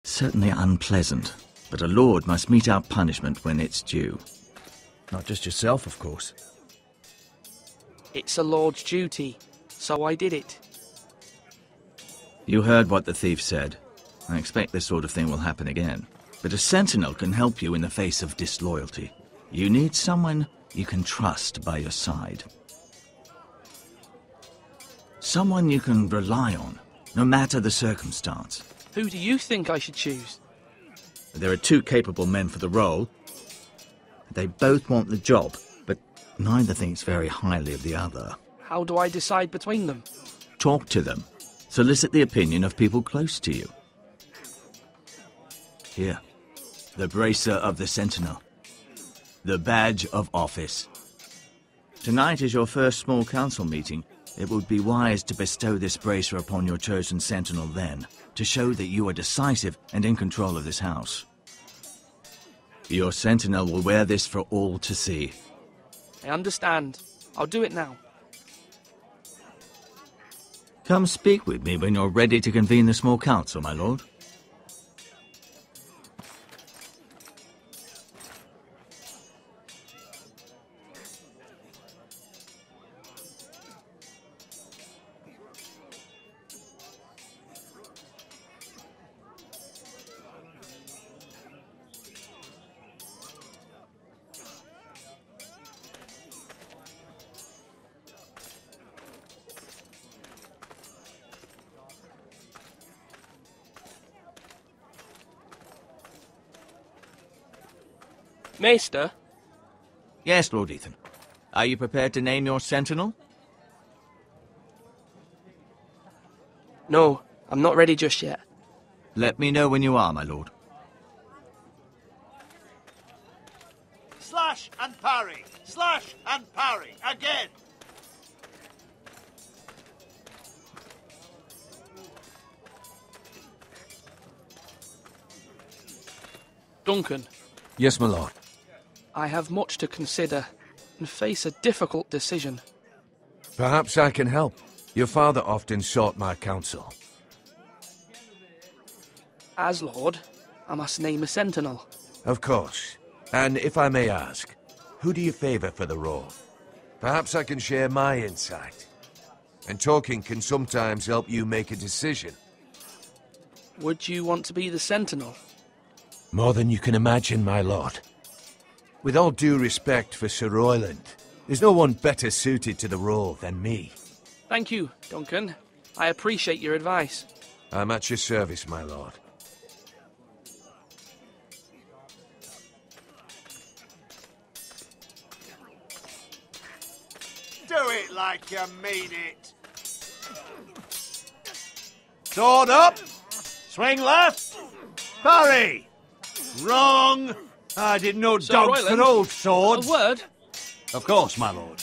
Certainly unpleasant, but a lord must mete out punishment when it's due. Not just yourself, of course. It's a lord's duty, so I did it. You heard what the thief said. I expect this sort of thing will happen again. But a sentinel can help you in the face of disloyalty. You need someone you can trust by your side. Someone you can rely on, no matter the circumstance. Who do you think I should choose? There are two capable men for the role. They both want the job, but neither thinks very highly of the other. How do I decide between them? Talk to them. Solicit the opinion of people close to you. Here, the bracer of the Sentinel. The badge of office. Tonight is your first small council meeting. It would be wise to bestow this bracer upon your chosen Sentinel then, to show that you are decisive and in control of this house. Your Sentinel will wear this for all to see. I understand. I'll do it now. Come speak with me when you're ready to convene the small council, my lord. Maester? Yes, Lord Ethan. Are you prepared to name your Sentinel? No, I'm not ready just yet. Let me know when you are, my lord. Slash and parry! Slash and parry! Again! Duncan, Yes, my lord. I have much to consider and face a difficult decision. Perhaps I can help. Your father often sought my counsel. As Lord, I must name a sentinel. Of course. And if I may ask, who do you favor for the role? Perhaps I can share my insight. And talking can sometimes help you make a decision. Would you want to be the sentinel? More than you can imagine, my lord. With all due respect for Sir Royland, there's no one better suited to the role than me. Thank you, Duncan. I appreciate your advice. I'm at your service, my lord. Do it like you mean it! Sword up! Swing left! Parry! Wrong! I didn't know Sir dogs Royland, could hold swords. A word? Of course, my lord.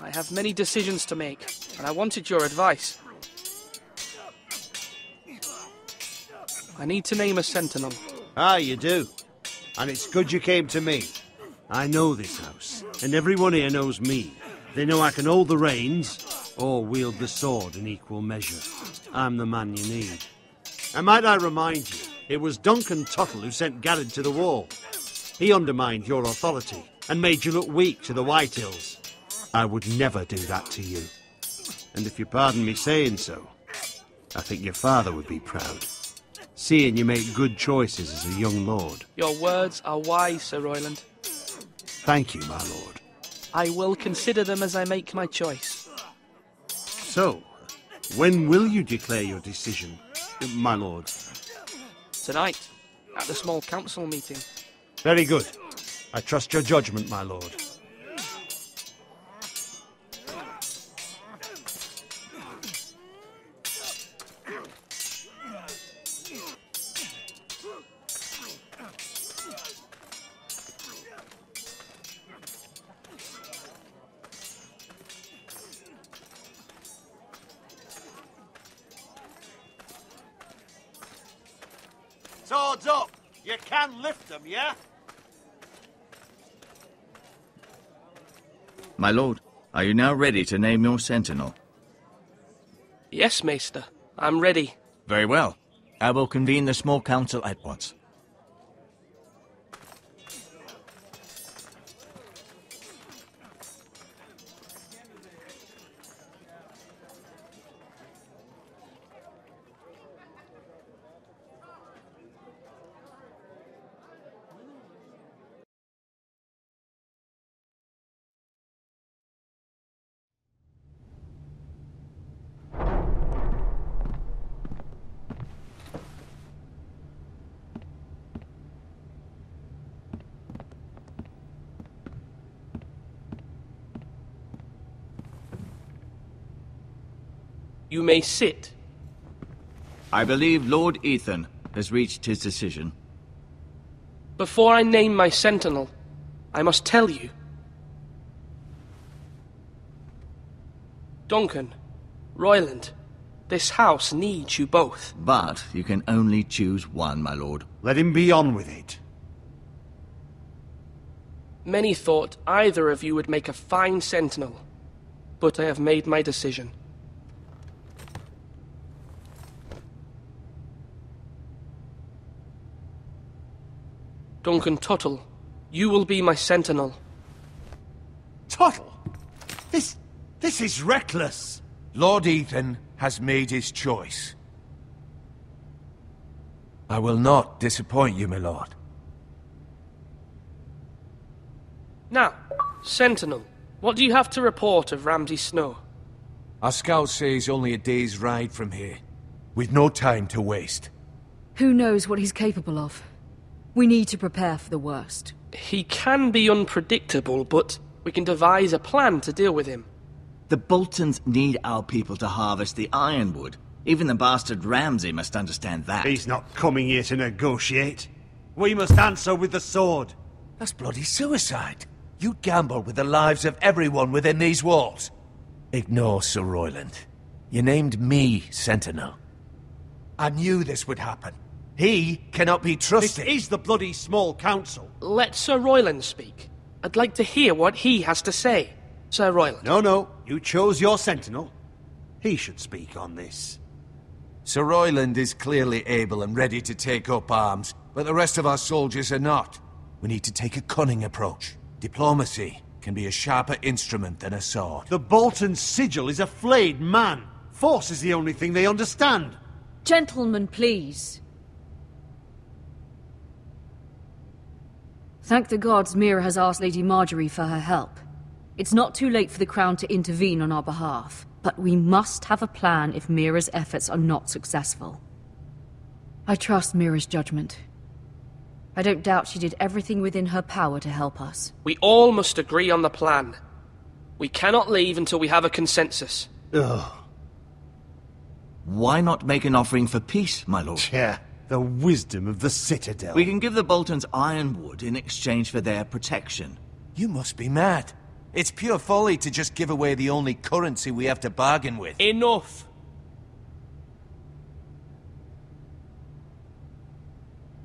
I have many decisions to make, and I wanted your advice. I need to name a sentinel. Ah, you do. And it's good you came to me. I know this house, and everyone here knows me. They know I can hold the reins, or wield the sword in equal measure. I'm the man you need. And might I remind you, it was Duncan Tuttle who sent Garrett to the wall. He undermined your authority, and made you look weak to the White Hills. I would never do that to you. And if you pardon me saying so, I think your father would be proud, seeing you make good choices as a young lord. Your words are wise, Sir Royland. Thank you, my lord. I will consider them as I make my choice. So, when will you declare your decision, my lord? Tonight, at the small council meeting. Very good. I trust your judgment, my lord. Swords up! You can lift them, yeah? My lord, are you now ready to name your sentinel? Yes, Maester. I'm ready. Very well. I will convene the small council at once. You may sit. I believe Lord Ethan has reached his decision. Before I name my sentinel, I must tell you. Duncan, Royland, this house needs you both. But you can only choose one, my lord. Let him be on with it. Many thought either of you would make a fine sentinel, but I have made my decision. Duncan Tuttle, you will be my sentinel. Tuttle! This is reckless! Lord Ethan has made his choice. I will not disappoint you, my lord. Now, sentinel, what do you have to report of Ramsay Snow? Our scouts say he's only a day's ride from here. We've no time to waste. Who knows what he's capable of? We need to prepare for the worst. He can be unpredictable, but we can devise a plan to deal with him. The Boltons need our people to harvest the ironwood. Even the bastard Ramsay must understand that. He's not coming here to negotiate. We must answer with the sword. That's bloody suicide. You gamble with the lives of everyone within these walls. Ignore Sir Royland. You named me Sentinel. I knew this would happen. He cannot be trusted. This is the bloody small council. Let Sir Royland speak. I'd like to hear what he has to say. Sir Royland. No. You chose your sentinel. He should speak on this. Sir Royland is clearly able and ready to take up arms, but the rest of our soldiers are not. We need to take a cunning approach. Diplomacy can be a sharper instrument than a sword. The Bolton sigil is a flayed man. Force is the only thing they understand. Gentlemen, please. Thank the gods Mira has asked Lady Marjorie for her help. It's not too late for the Crown to intervene on our behalf, but we must have a plan if Mira's efforts are not successful. I trust Mira's judgment. I don't doubt she did everything within her power to help us. We all must agree on the plan. We cannot leave until we have a consensus. Ugh. Why not make an offering for peace, my lord? Yeah, the wisdom of the Citadel. We can give the Boltons ironwood in exchange for their protection. You must be mad. It's pure folly to just give away the only currency we have to bargain with. Enough!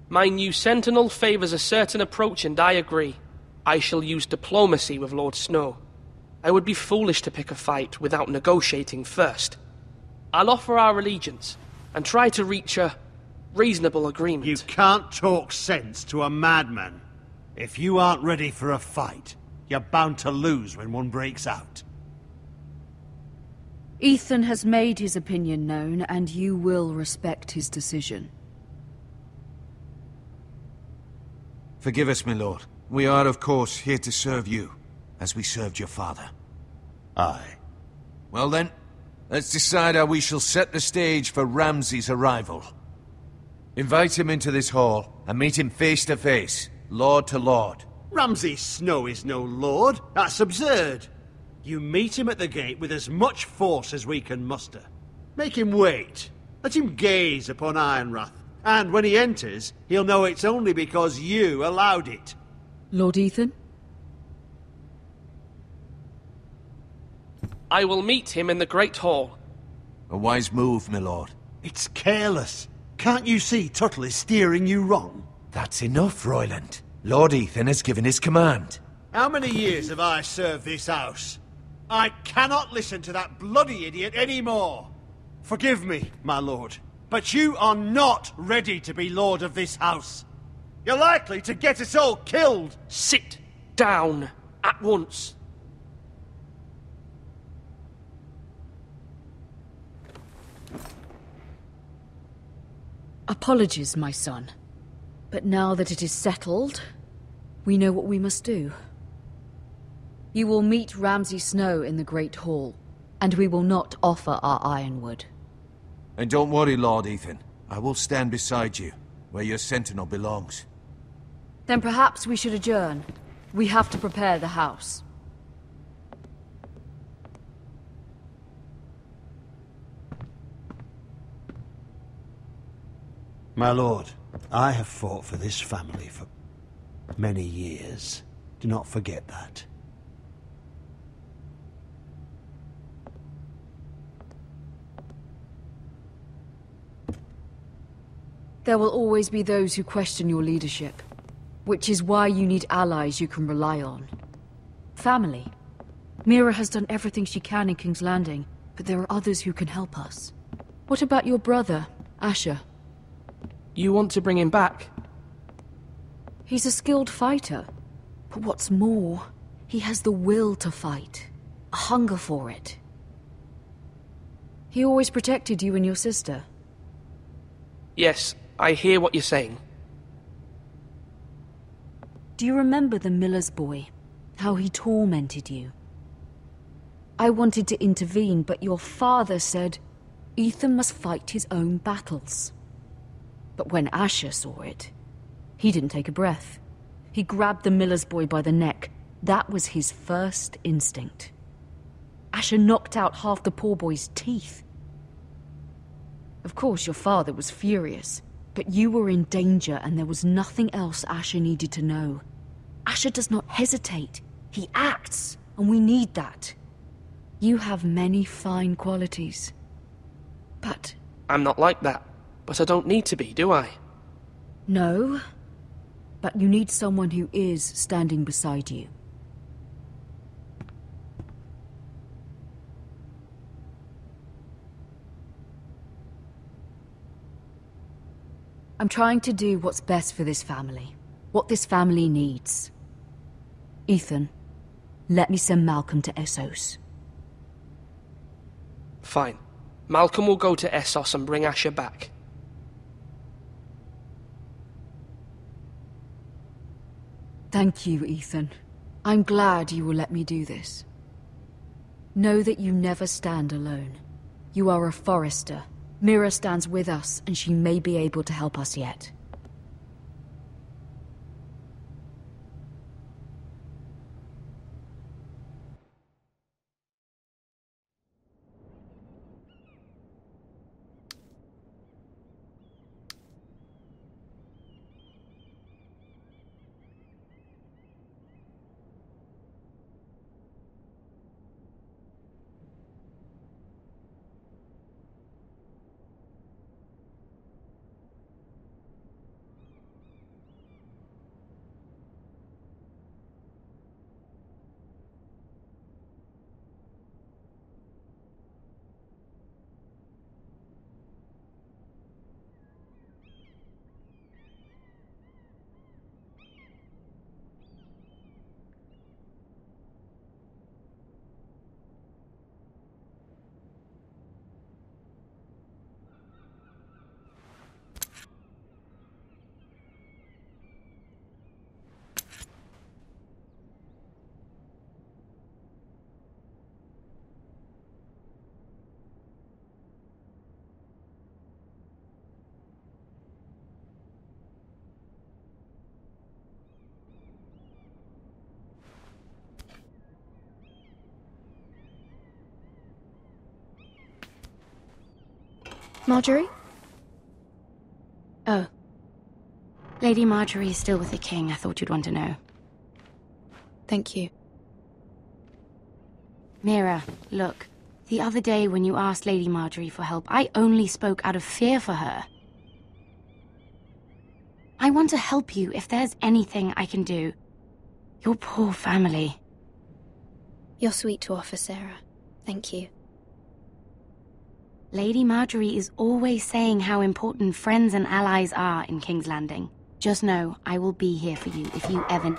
My new sentinel favors a certain approach, and I agree. I shall use diplomacy with Lord Snow. I would be foolish to pick a fight without negotiating first. I'll offer our allegiance, and try to reach a reasonable agreement. You can't talk sense to a madman. If you aren't ready for a fight, you're bound to lose when one breaks out. Ethan has made his opinion known, and you will respect his decision. Forgive us, my lord. We are, of course, here to serve you, as we served your father. Aye. Well then, let's decide how we shall set the stage for Ramsay's arrival. Invite him into this hall, and meet him face to face, lord to lord. Ramsay Snow is no lord. That's absurd. You meet him at the gate with as much force as we can muster. Make him wait. Let him gaze upon Ironrath. And when he enters, he'll know it's only because you allowed it. Lord Ethan? I will meet him in the Great Hall. A wise move, my lord. It's careless. Can't you see Tuttle is steering you wrong? That's enough, Royland. Lord Ethan has given his command. How many years have I served this house? I cannot listen to that bloody idiot anymore. Forgive me, my lord. But you are not ready to be lord of this house. You're likely to get us all killed. Sit down at once. Apologies, my son. But now that it is settled, we know what we must do. You will meet Ramsay Snow in the Great Hall, and we will not offer our ironwood. And don't worry, Lord Ethan. I will stand beside you, where your sentinel belongs. Then perhaps we should adjourn. We have to prepare the house. My lord, I have fought for this family for many years. Do not forget that. There will always be those who question your leadership, which is why you need allies you can rely on. Family. Mira has done everything she can in King's Landing, but there are others who can help us. What about your brother, Asher? You want to bring him back? He's a skilled fighter, but what's more, he has the will to fight, a hunger for it. He always protected you and your sister. Yes, I hear what you're saying. Do you remember the miller's boy? How he tormented you? I wanted to intervene, but your father said Ethan must fight his own battles. But when Asher saw it, he didn't take a breath. He grabbed the miller's boy by the neck. That was his first instinct. Asher knocked out half the poor boy's teeth. Of course, your father was furious, but you were in danger and there was nothing else Asher needed to know. Asher does not hesitate. He acts, and we need that. You have many fine qualities. But... I'm not like that. But I don't need to be, do I? No. But you need someone who is standing beside you. I'm trying to do what's best for this family. What this family needs. Ethan, let me send Malcolm to Essos. Fine. Malcolm will go to Essos and bring Asher back. Thank you, Ethan. I'm glad you will let me do this. Know that you never stand alone. You are a Forester. Mira stands with us, and she may be able to help us yet. Marjorie? Oh. Lady Marjorie is still with the king. I thought you'd want to know. Thank you. Mira, look. The other day when you asked Lady Marjorie for help, I only spoke out of fear for her. I want to help you if there's anything I can do. Your poor family. You're sweet to offer, Sarah. Thank you. Lady Marjorie is always saying how important friends and allies are in King's Landing. Just know, I will be here for you if you ever...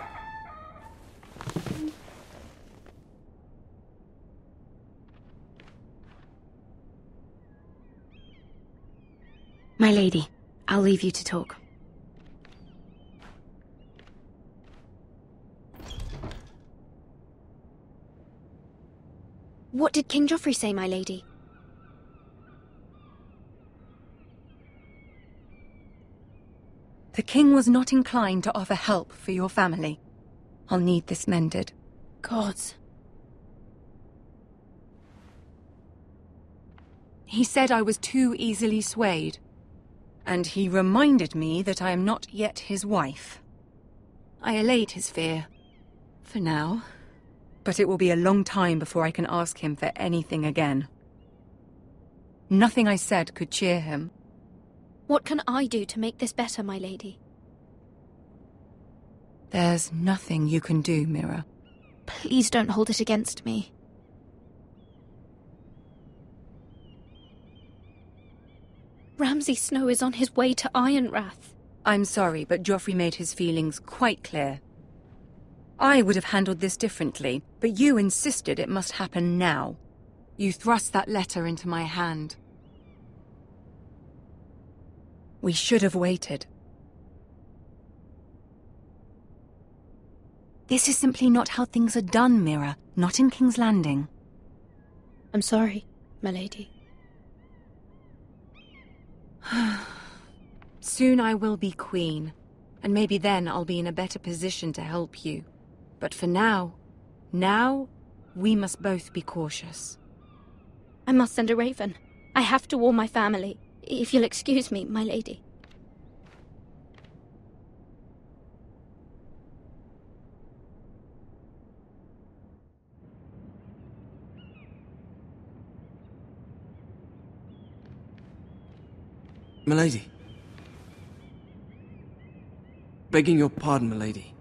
My lady, I'll leave you to talk. What did King Joffrey say, my lady? The king was not inclined to offer help for your family. I'll need this mended. Gods. He said I was too easily swayed. And he reminded me that I am not yet his wife. I allayed his fear. For now. But it will be a long time before I can ask him for anything again. Nothing I said could cheer him. What can I do to make this better, my lady? There's nothing you can do, Mira. Please don't hold it against me. Ramsay Snow is on his way to Ironrath. I'm sorry, but Joffrey made his feelings quite clear. I would have handled this differently, but you insisted it must happen now. You thrust that letter into my hand. We should have waited. This is simply not how things are done, Mira. Not in King's Landing. I'm sorry, my lady. Soon I will be queen, and maybe then I'll be in a better position to help you. But for now, we must both be cautious. I must send a raven. I have to warn my family. If you'll excuse me, my lady. Milady. Begging your pardon, milady.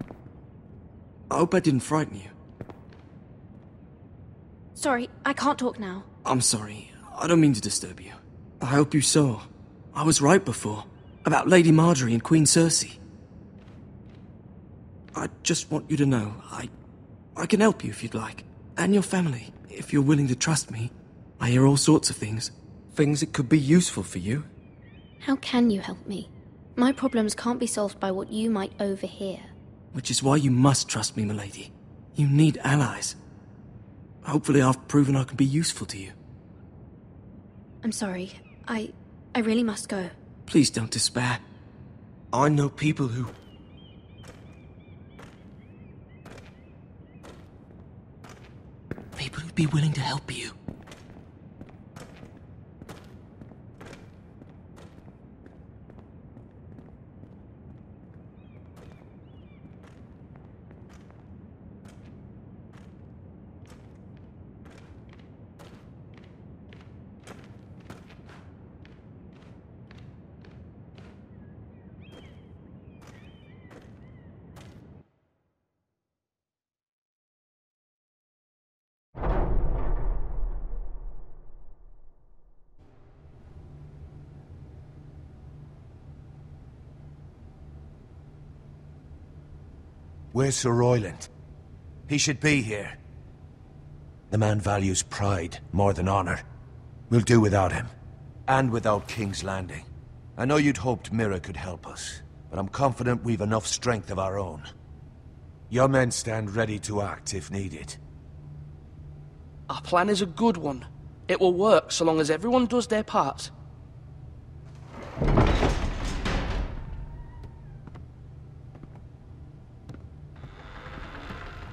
I hope I didn't frighten you. Sorry, I can't talk now. I'm sorry. I don't mean to disturb you. I hope you saw. I was right before. About Lady Marjorie and Queen Cersei. I just want you to know, I can help you if you'd like. And your family, if you're willing to trust me. I hear all sorts of things. Things that could be useful for you. How can you help me? My problems can't be solved by what you might overhear. Which is why you must trust me, milady. You need allies. Hopefully I've proven I can be useful to you. I'm sorry. I really must go. Please don't despair. I know people who... People who'd be willing to help you. Where's Sir Royland? He should be here. The man values pride more than honor. We'll do without him. And without King's Landing. I know you'd hoped Mira could help us, but I'm confident we've enough strength of our own. Your men stand ready to act if needed. Our plan is a good one. It will work so long as everyone does their part.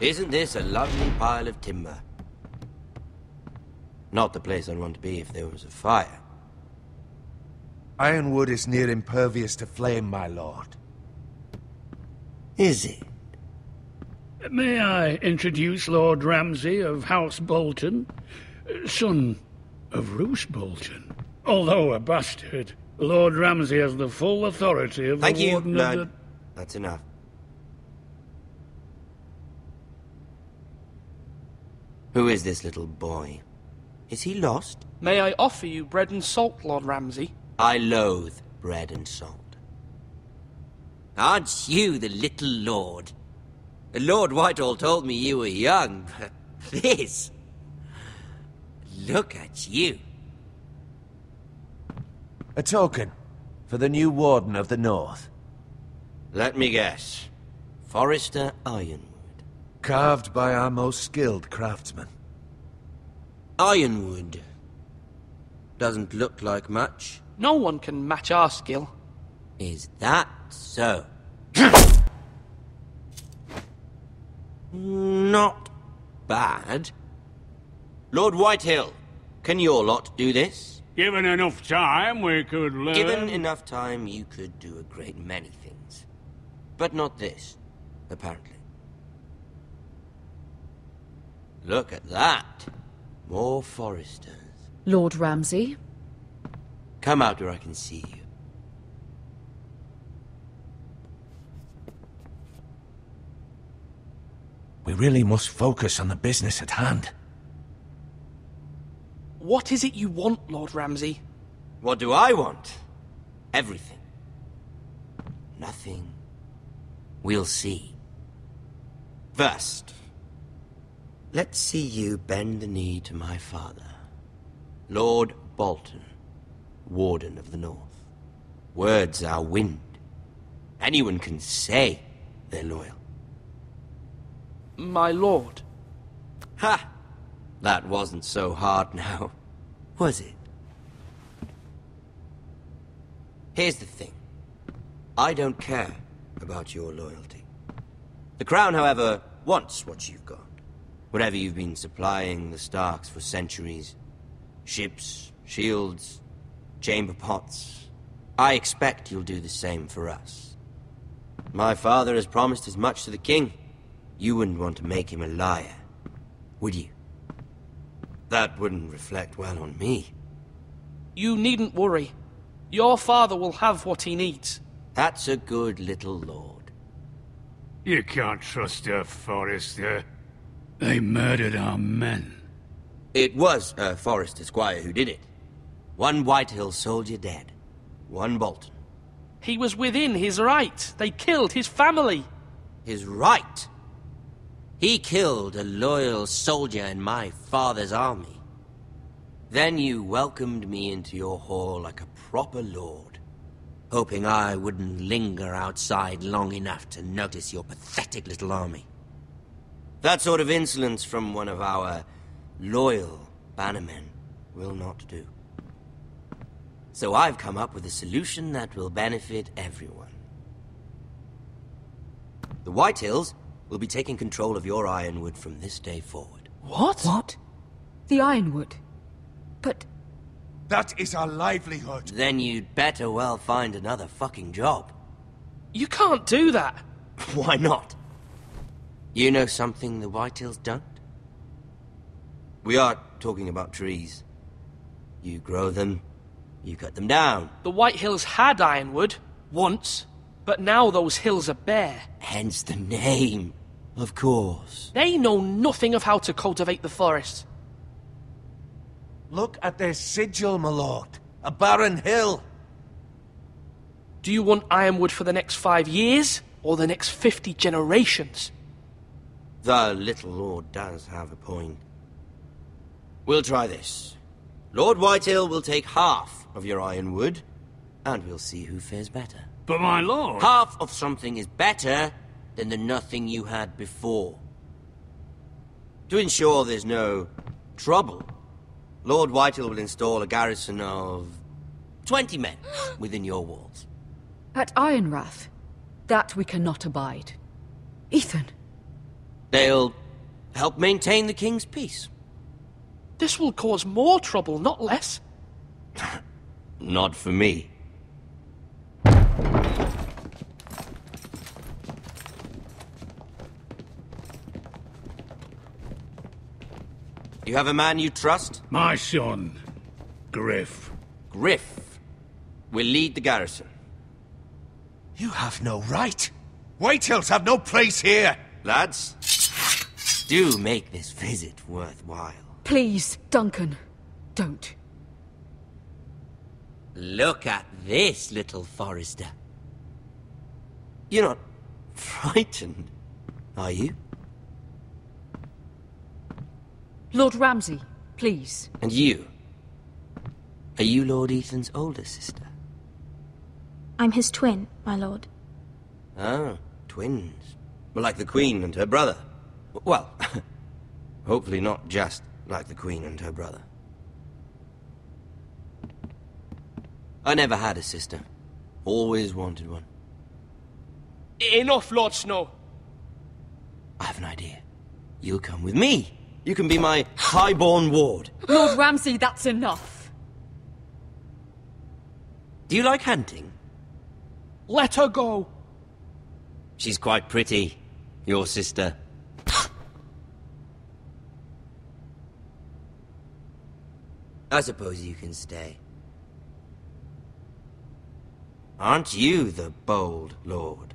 Isn't this a lovely pile of timber? Not the place I'd want to be if there was a fire. Ironwood is near impervious to flame, my lord. Is it? May I introduce Lord Ramsay of House Bolton, son of Roose Bolton. Although a bastard, Lord Ramsay has the full authority of Thank the you, Warden of Lord. the... That's enough. Who is this little boy? Is he lost? May I offer you bread and salt, Lord Ramsay? I loathe bread and salt. Aren't you the little lord? Lord Whitehall told me you were young, but this... Look at you. A token for the new Warden of the North. Let me guess. Forrester Ironwood. Carved by our most skilled craftsmen. Ironwood. Doesn't look like much. No one can match our skill. Is that so? Not bad. Lord Whitehill, can your lot do this? Given enough time, we could learn... Given enough time, you could do a great many things. But not this, apparently. Look at that. More Forresters. Lord Ramsay? Come out where I can see you. We really must focus on the business at hand. What is it you want, Lord Ramsay? What do I want? Everything. Nothing. We'll see. First, let's see you bend the knee to my father, Lord Bolton, Warden of the North. Words are wind. Anyone can say they're loyal. My lord. Ha! That wasn't so hard now, was it? Here's the thing. I don't care about your loyalty. The Crown, however, wants what you've got. Whatever you've been supplying the Starks for centuries. Ships, shields, chamber pots. I expect you'll do the same for us. My father has promised as much to the king. You wouldn't want to make him a liar, would you? That wouldn't reflect well on me. You needn't worry. Your father will have what he needs. That's a good little lord. You can't trust her, Forrester. They murdered our men. It was a Forrester squire who did it. One Whitehill soldier dead. One Bolton. He was within his right. They killed his family. His right? He killed a loyal soldier in my father's army. Then you welcomed me into your hall like a proper lord, hoping I wouldn't linger outside long enough to notice your pathetic little army. That sort of insolence from one of our loyal bannermen will not do. So I've come up with a solution that will benefit everyone. The Whitehills will be taking control of your Ironwood from this day forward. What? What? The Ironwood? But... That is our livelihood. Then you'd better well find another fucking job. You can't do that. Why not? You know something the Whitehills don't? We are talking about trees. You grow them, you cut them down. The Whitehills had Ironwood, once. But now those hills are bare. Hence the name, of course. They know nothing of how to cultivate the forest. Look at their sigil, my lord. A barren hill. Do you want Ironwood for the next 5 years, or the next 50 generations? The little lord does have a point. We'll try this. Lord Whitehill will take half of your Ironwood, and we'll see who fares better. But my lord... Half of something is better than the nothing you had before. To ensure there's no trouble, Lord Whitehill will install a garrison of 20 men within your walls. At Ironrath? That we cannot abide. Ethan. They'll help maintain the king's peace. This will cause more trouble, not less. Not for me. You have a man you trust? My son, Griff. Griff will lead the garrison. You have no right. Whitehills have no place here. Lads, do make this visit worthwhile. Please, Duncan. Don't. Look at this, little Forrester. You're not frightened, are you? Lord Ramsay, please. And you? Are you Lord Ethan's older sister? I'm his twin, my lord. Oh, twins. Well, like the Queen and her brother. Well, hopefully not just like the Queen and her brother. I never had a sister. Always wanted one. Enough, Lord Snow. I have an idea. You'll come with me. You can be my highborn ward. Lord Ramsay, that's enough. Do you like hunting? Let her go. She's quite pretty, your sister. I suppose you can stay. Aren't you the bold lord?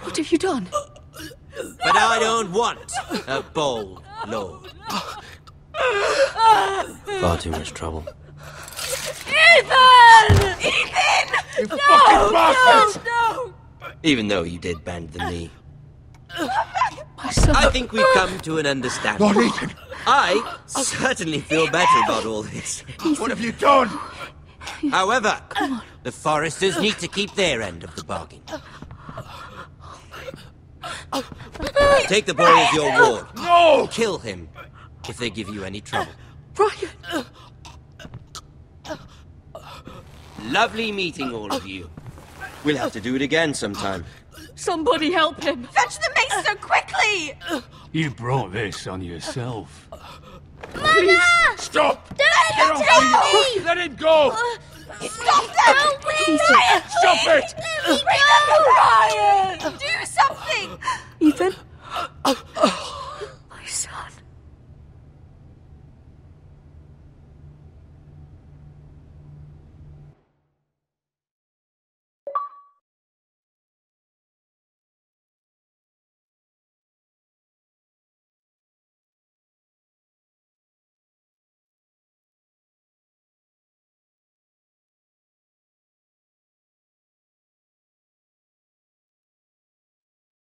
What have you done? But I don't want a bold lord. Far too much trouble. Ethan! Ethan! You fucking bastard! No! Even though you did bend the knee. My son. I think we've come to an understanding. Lord Ethan! I certainly feel better about all this. What have you done? However, the Forresters need to keep their end of the bargain. Take the boy as your ward. No! Kill him if they give you any trouble. Brian! Lovely meeting all of you. We'll have to do it again sometime. Somebody help him! Fetch the maester quickly! You brought this on yourself. Mama! Stop! Don't Get off me! Let him go! Stop them! Help me! Stop it! Ryan! Do something! Ethan? My son.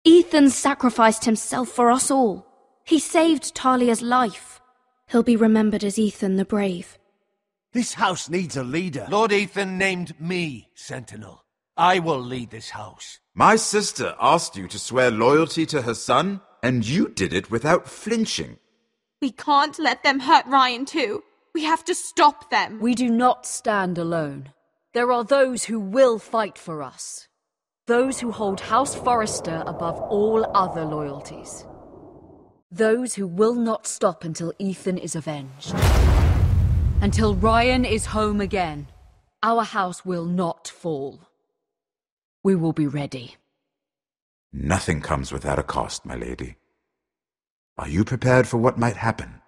Ethan sacrificed himself for us all. He saved Talia's life. He'll be remembered as Ethan the Brave. This house needs a leader. Lord Ethan named me Sentinel. I will lead this house. My sister asked you to swear loyalty to her son, and you did it without flinching. We can't let them hurt Ryan too. We have to stop them. We do not stand alone. There are those who will fight for us. Those who hold House Forrester above all other loyalties. Those who will not stop until Ethan is avenged. Until Ryan is home again, our house will not fall. We will be ready. Nothing comes without a cost, my lady. Are you prepared for what might happen?